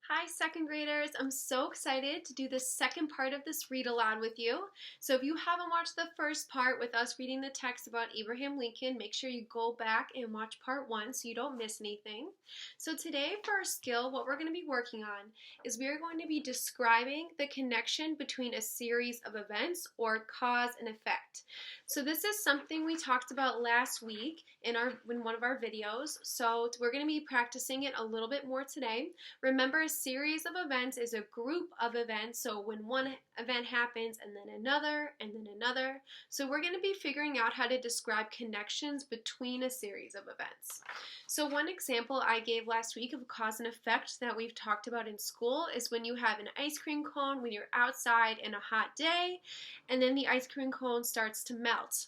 Hi, second graders. I'm so excited to do the second part of this read aloud with you. So if you haven't watched the first part with us reading the text about Abraham Lincoln, make sure you go back and watch part 1 so you don't miss anything. So today for our skill, what we're going to be working on is we are going to be describing the connection between a series of events or cause and effect. So this is something we talked about last week in one of our videos. So we're going to be practicing it a little bit more today. Remember, a series of events is a group of events, so when one event happens and then another and then another. So we're going to be figuring out how to describe connections between a series of events. So one example I gave last week of cause and effect that we've talked about in school is when you have an ice cream cone when you're outside in a hot day, and then the ice cream cone starts to melt.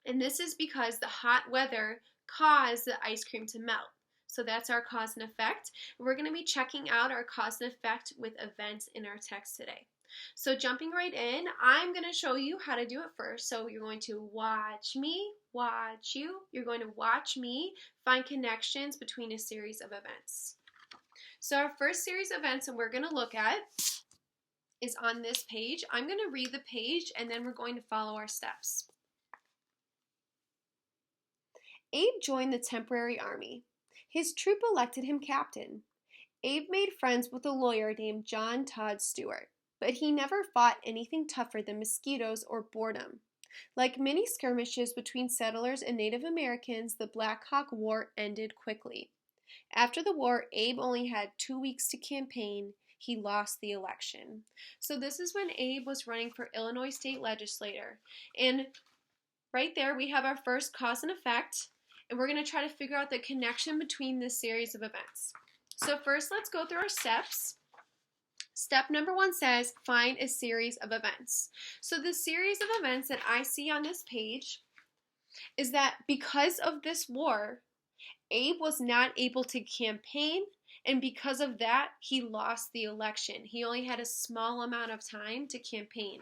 And this is because the hot weather caused the ice cream to melt. So that's our cause and effect. We're going to be checking out our cause and effect with events in our text today. So jumping right in, I'm going to show you how to do it first. So you're going to watch me, watch you. You're going to watch me find connections between a series of events. So our first series of events that we're going to look at is on this page. I'm going to read the page and then we're going to follow our steps. Abe joined the temporary army. His troop elected him captain. Abe made friends with a lawyer named John Todd Stewart, but he never fought anything tougher than mosquitoes or boredom. Like many skirmishes between settlers and Native Americans, the Black Hawk War ended quickly. After the war, Abe only had 2 weeks to campaign. He lost the election. So this is when Abe was running for Illinois state legislator. And right there we have our first cause and effect. And we're going to try to figure out the connection between this series of events. So first, let's go through our steps. Step number 1 says, find a series of events. So the series of events that I see on this page is that because of this war, Abe was not able to campaign, and because of that, he lost the election. He only had a small amount of time to campaign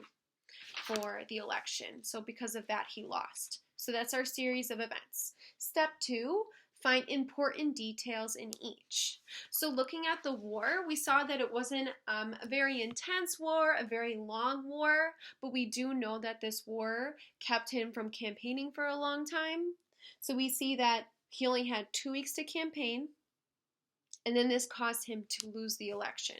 for the election. So because of that, he lost. So that's our series of events. Step 2, find important details in each. So looking at the war, we saw that it wasn't a very intense war, a very long war, but we do know that this war kept him from campaigning for a long time. So we see that he only had 2 weeks to campaign, and then this caused him to lose the election.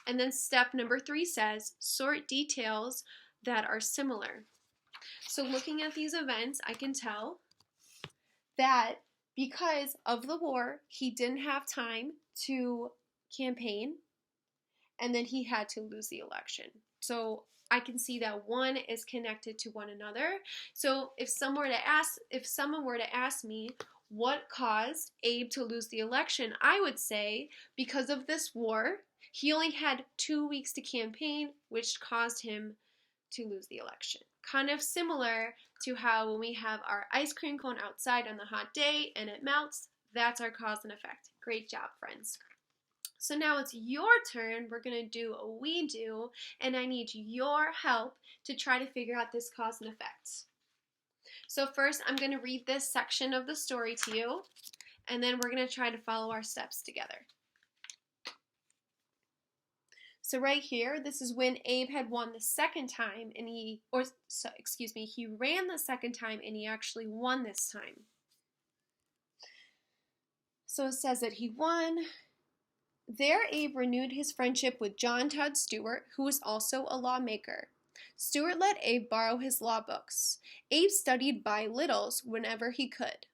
And then step number 3 says, sort details that are similar. So looking at these events, I can tell that because of the war, he didn't have time to campaign, and then he had to lose the election. So I can see that one is connected to one another. So if someone were to ask me what caused Abe to lose the election, I would say because of this war, he only had 2 weeks to campaign, which caused him to lose the election. Kind of similar to how when we have our ice cream cone outside on the hot day and it melts, that's our cause and effect. Great job, friends. So now it's your turn. We're going to do a we do, and I need your help to try to figure out this cause and effect. So first, I'm going to read this section of the story to you, and then we're going to try to follow our steps together. So right here, this is when Abe had won the second time, and he ran the second time, and he actually won this time. So it says that he won. There, Abe renewed his friendship with John Todd Stewart, who was also a lawmaker. Stewart let Abe borrow his law books. Abe studied by littles whenever he could.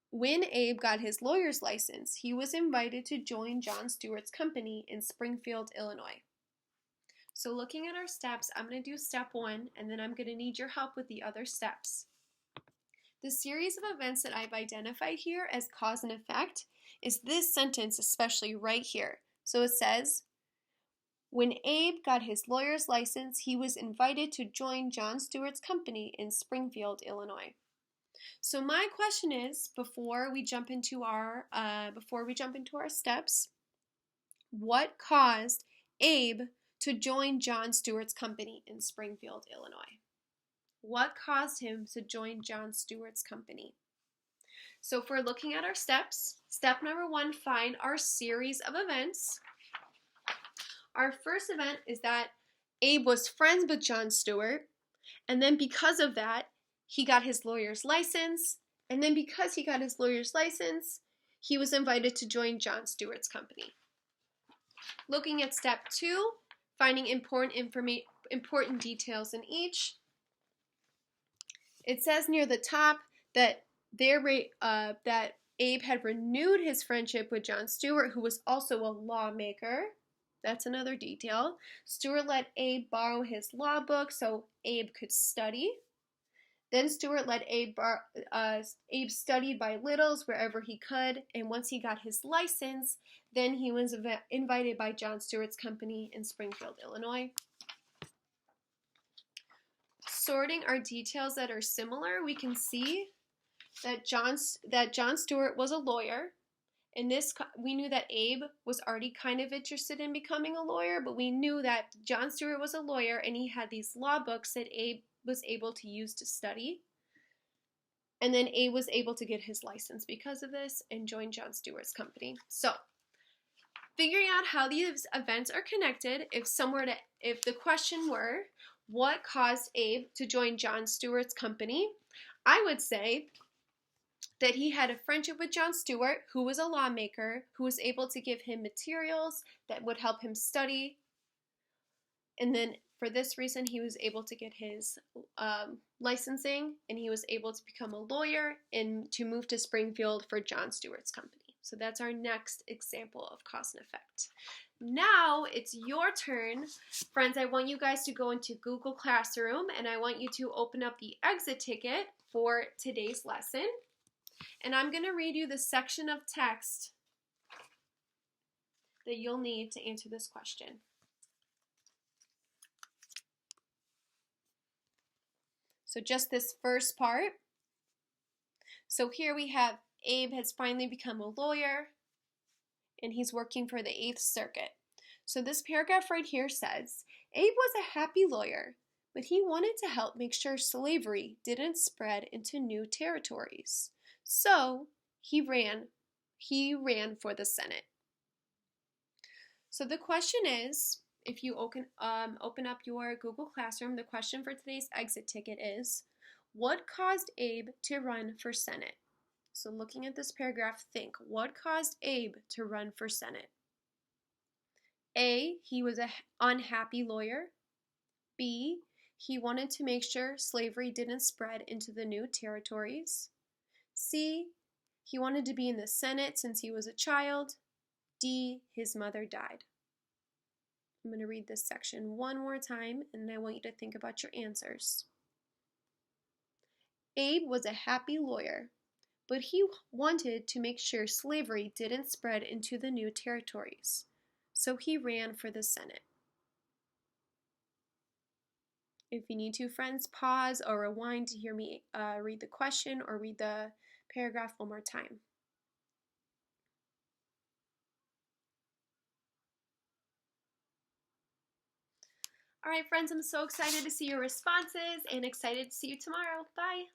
When Abe got his lawyer's license, he was invited to join John Stewart's company in Springfield, Illinois. So looking at our steps, I'm going to do step 1, and then I'm going to need your help with the other steps. The series of events that I've identified here as cause and effect is this sentence, especially right here. So it says, when Abe got his lawyer's license, he was invited to join John Stewart's company in Springfield, Illinois. So my question is, before we jump into our steps, what caused Abe to join John Stewart's company in Springfield, Illinois? What caused him to join John Stewart's company? So if we're looking at our steps, Step number 1, find our series of events. Our first event is that Abe was friends with John Stewart, and then because of that, he got his lawyer's license, and then because he got his lawyer's license, he was invited to join John Stewart's company. Looking at step 2, finding important details in each. It says near the top that that Abe had renewed his friendship with John Stewart, who was also a lawmaker. That's another detail. Stewart let Abe borrow his law book so Abe could study. Then Stewart let Abe study by littles wherever he could, and once he got his license, then he was invited by John Stewart's company in Springfield, Illinois. Sorting our details that are similar, we can see that John Stewart was a lawyer. In this, we knew that Abe was already kind of interested in becoming a lawyer, but we knew that John Stewart was a lawyer and he had these law books that Abe was able to use to study. And then Abe was able to get his license because of this and join John Stewart's company. So, figuring out how these events are connected, if the question were, what caused Abe to join John Stewart's company? I would say that he had a friendship with John Stewart, who was a lawmaker, who was able to give him materials that would help him study. And then for this reason, he was able to get his licensing, and he was able to become a lawyer and to move to Springfield for John Stewart's company. So that's our next example of cause and effect. Now it's your turn. Friends, I want you guys to go into Google Classroom, and I want you to open up the exit ticket for today's lesson. And I'm going to read you the section of text that you'll need to answer this question. So just this first part. So here we have Abe has finally become a lawyer, and he's working for the 8th Circuit. So this paragraph right here says, Abe was a happy lawyer, but he wanted to help make sure slavery didn't spread into new territories. So he ran for the Senate. So the question is, if you open up your Google Classroom, the question for today's exit ticket is, what caused Abe to run for Senate? So looking at this paragraph, think, what caused Abe to run for Senate? A, he was an unhappy lawyer. B, he wanted to make sure slavery didn't spread into the new territories. C, he wanted to be in the Senate since he was a child. D, his mother died. I'm going to read this section one more time, and I want you to think about your answers. Abe was a happy lawyer, but he wanted to make sure slavery didn't spread into the new territories, so he ran for the Senate. If you need to, friends, pause or rewind to hear me read the question or read the paragraph one more time. All right, friends, I'm so excited to see your responses and excited to see you tomorrow. Bye.